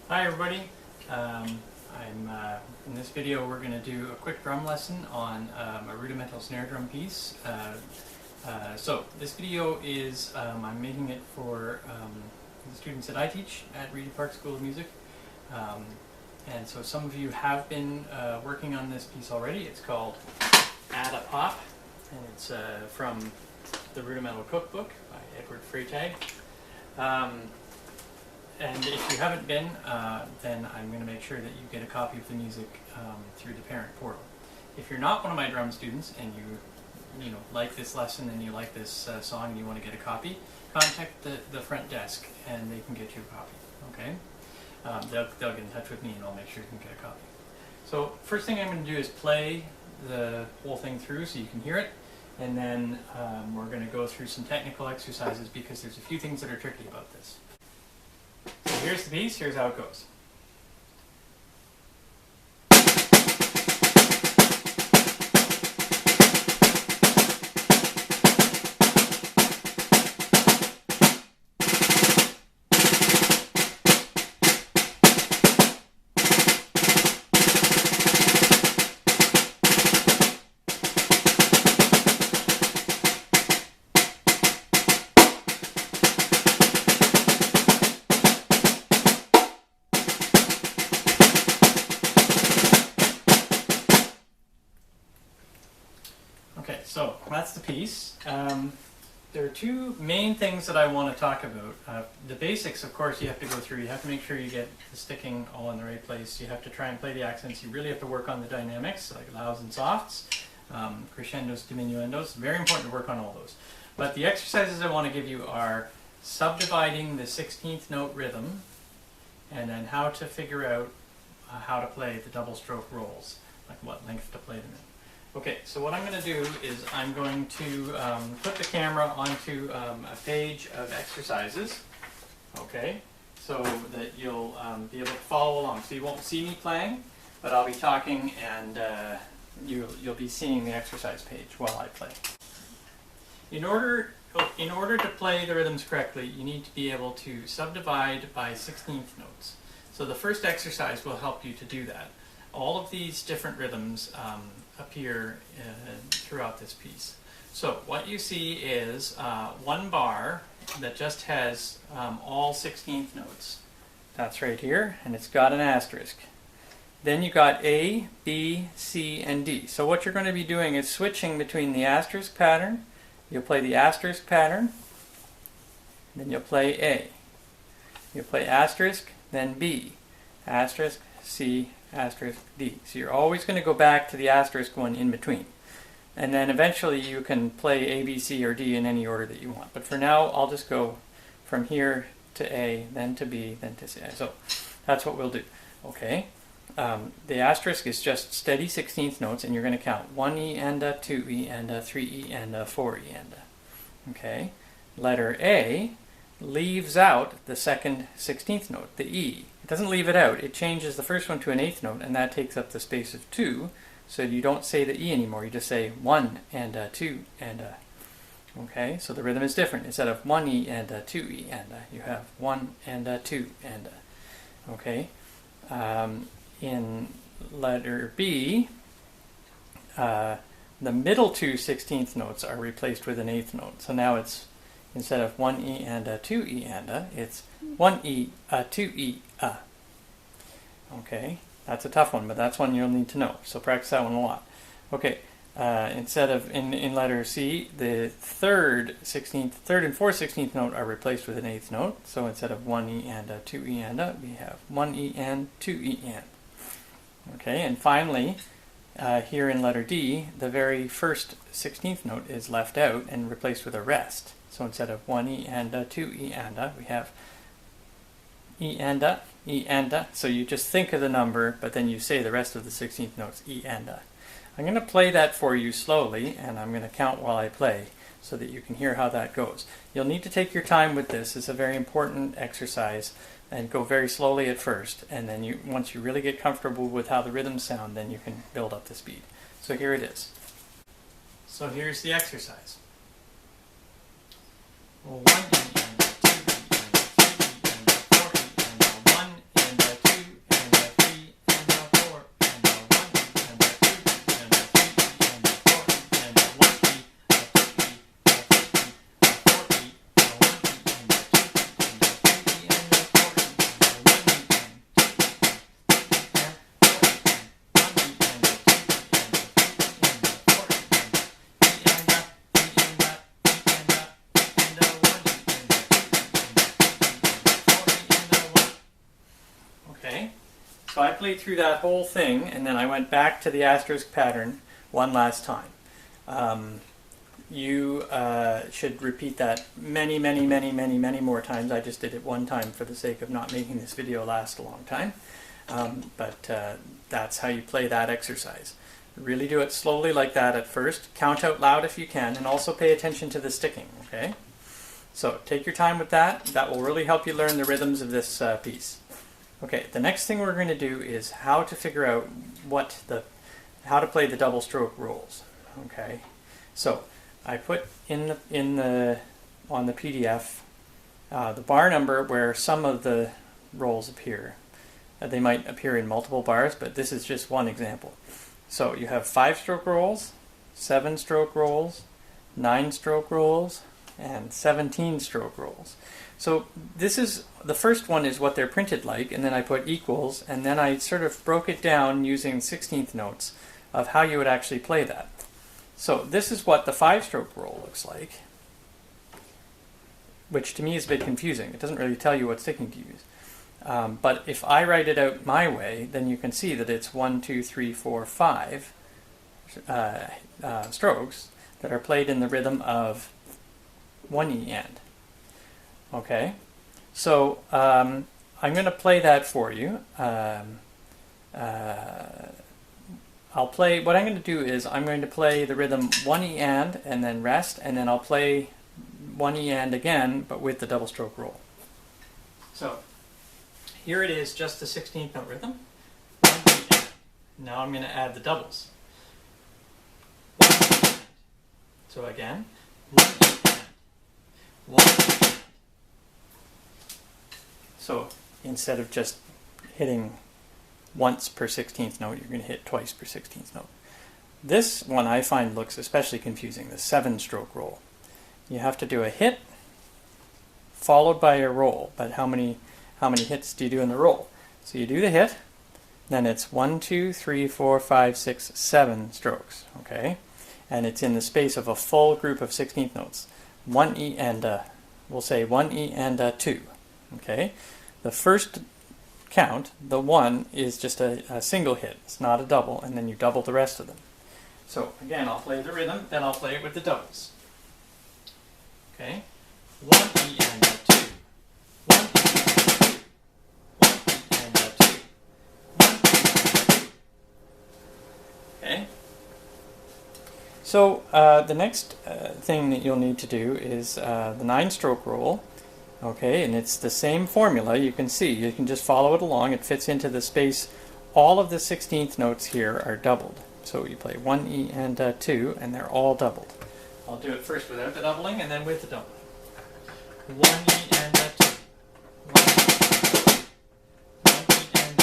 Hi everybody. In this video we're going to do a quick drum lesson on a rudimental snare drum piece. So this video is, I'm making it for the students that I teach at Reedy Park School of Music. And so some of you have been working on this piece already. It's called Add a Pop, and it's from the Rudimental Cookbook by Edward Freytag. And if you haven't been, then I'm going to make sure that you get a copy of the music through the parent portal. If you're not one of my drum students and you like this lesson and you like this song and you want to get a copy, contact the front desk and they can get you a copy. Okay? They'll get in touch with me and I'll make sure you can get a copy. So first thing I'm going to do is play the whole thing through so you can hear it, and then we're going to go through some technical exercises because there's a few things that are tricky about this. So here's the piece, here's how it goes. Okay, so that's the piece. There are two main things that I want to talk about. The basics, of course, you have to go through. You have to make sure you get the sticking all in the right place. You have to try and play the accents. You really have to work on the dynamics, like louds and softs, crescendos, diminuendos. Very important to work on all those. But the exercises I want to give you are subdividing the 16th note rhythm, and then how to figure out how to play the double stroke rolls, like what length to play them in. Okay, so what I'm going to do is I'm going to put the camera onto a page of exercises, okay, so that you'll be able to follow along. So you won't see me playing, but I'll be talking and you'll be seeing the exercise page while I play. In order to play the rhythms correctly, you need to be able to subdivide by 16th notes. So the first exercise will help you to do that. All of these different rhythms appear throughout this piece. So what you see is one bar that just has all 16th notes. That's right here, and it's got an asterisk. Then you got A, B, C, and D. So what you're going to be doing is switching between the asterisk pattern. You'll play the asterisk pattern, then you'll play A. You'll play asterisk, then B, asterisk, C, asterisk, D. So you're always going to go back to the asterisk one in between. And then eventually you can play A, B, C, or D in any order that you want. But for now, I'll just go from here to A, then to B, then to C. So that's what we'll do. Okay. The asterisk is just steady 16th notes, and you're going to count 1 E and a, 2 E and a, 3 E and a, 4 E and a. Okay. Letter A leaves out the second 16th note, the E. It doesn't leave it out. It changes the first one to an 8th note, and that takes up the space of 2. So you don't say the E anymore. You just say 1 and a, 2 and a. Okay, so the rhythm is different. Instead of 1 E and a, 2 E and a, you have 1 and a, 2 and a. Okay. In letter B, the middle two 16th notes are replaced with an 8th note. So now it's, instead of 1 E and a, 2 E and a, it's 1 E, a, 2 E, a. Okay, that's a tough one, but that's one you'll need to know. So practice that one a lot. Okay, instead of, in letter C, the third and fourth 16th note are replaced with an 8th note. So instead of 1 E and a, 2 E and a, we have 1 E and, 2 E and. Okay, and finally, here in letter D, the very first 16th note is left out and replaced with a rest. So instead of 1 E and a, 2 E and a, we have E and a, E and a. So you just think of the number, but then you say the rest of the 16th notes, E and a. I'm going to play that for you slowly, and I'm going to count while I play so that you can hear how that goes. You'll need to take your time with this. It's a very important exercise, and go very slowly at first, and then once you really get comfortable with how the rhythms sound, then you can build up the speed. So here it is. So here's the exercise. 1 E and a, 2 E and a, 3 E and a, 4 E and a, 1 and a, Okay, so I played through that whole thing, and then I went back to the asterisk pattern one last time. You should repeat that many more times. I just did it one time for the sake of not making this video last a long time. But that's how you play that exercise. Really do it slowly like that at first. Count out loud if you can, and also pay attention to the sticking, okay? So take your time with that. That will really help you learn the rhythms of this piece. Okay, the next thing we're going to do is how to figure out how to play the double stroke rolls. Okay, so I put on the PDF the bar number where some of the rolls appear. They might appear in multiple bars, but this is just one example. So you have 5-stroke rolls, 7-stroke rolls, 9-stroke rolls, and 17-stroke rolls. So this is, the first one is what they're printed like, and then I put equals, and then I sort of broke it down using 16th notes of how you would actually play that. So this is what the 5-stroke roll looks like, which to me is a bit confusing. It doesn't really tell you what sticking to use. But if I write it out my way, then you can see that it's 1, 2, 3, 4, 5 strokes that are played in the rhythm of 1E end. Okay, so I'm going to play that for you. What I'm going to do is I'm going to play the rhythm 1E and then rest, and then I'll play 1E and again, but with the double stroke roll. So here it is, just the 16th note rhythm. 1E and. Now I'm going to add the doubles. 1E and. So again, 1E and. 1E and. So instead of just hitting once per 16th note, you're going to hit twice per 16th note. This one I find looks especially confusing, the 7-stroke roll. You have to do a hit followed by a roll, but how many hits do you do in the roll? So you do the hit, then it's 1, 2, 3, 4, 5, 6, 7 strokes, okay? And it's in the space of a full group of 16th notes. 1E and we'll say 1E and 2, okay? The first count, the 1, is just a single hit. It's not a double, and then you double the rest of them. So again, I'll play the rhythm, then I'll play it with the doubles. Okay, 1E and 2, 1E and 2, 1E and 2, 1E and 2. Okay. So the next thing that you'll need to do is the 9-stroke roll. Okay, and it's the same formula. You can see, you can just follow it along. It fits into the space. All of the 16th notes here are doubled. So you play 1E and 2, and they're all doubled. I'll do it first without the doubling, and then with the doubling. 1E and 2. 1E and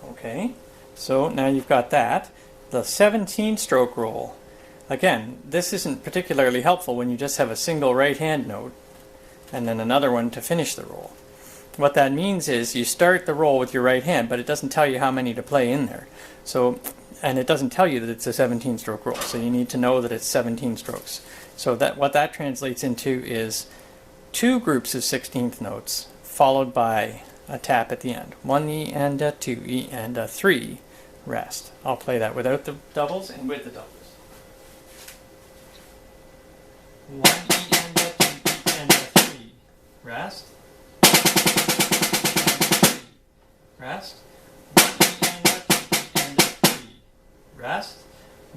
2. Okay, so now you've got that. The 17-stroke roll. Again, this isn't particularly helpful when you just have a single right hand note and then another one to finish the roll. What that means is you start the roll with your right hand, but it doesn't tell you how many to play in there. So, and it doesn't tell you that it's a 17-stroke roll, so you need to know that it's 17 strokes. So what that translates into is 2 groups of 16th notes followed by a tap at the end. 1E and 2E and 3, rest. I'll play that without the doubles and with the doubles. 1E and 2E and 3, rest. Rest. 1E and 2E and 3, rest.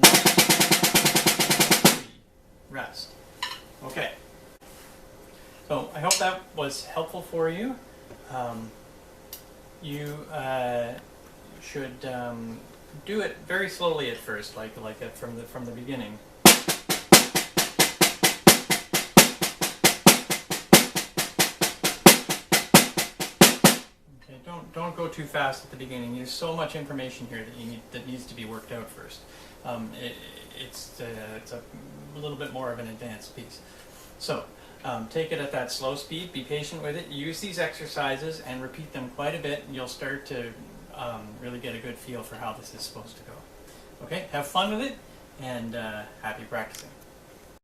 1E and 3, rest. Okay. So I hope that was helpful for you. You should do it very slowly at first, like it from the beginning. Don't go too fast at the beginning. There's so much information here that needs to be worked out first. It's a little bit more of an advanced piece. So take it at that slow speed. Be patient with it. Use these exercises and repeat them quite a bit, and you'll start to really get a good feel for how this is supposed to go. Okay, have fun with it, and happy practicing.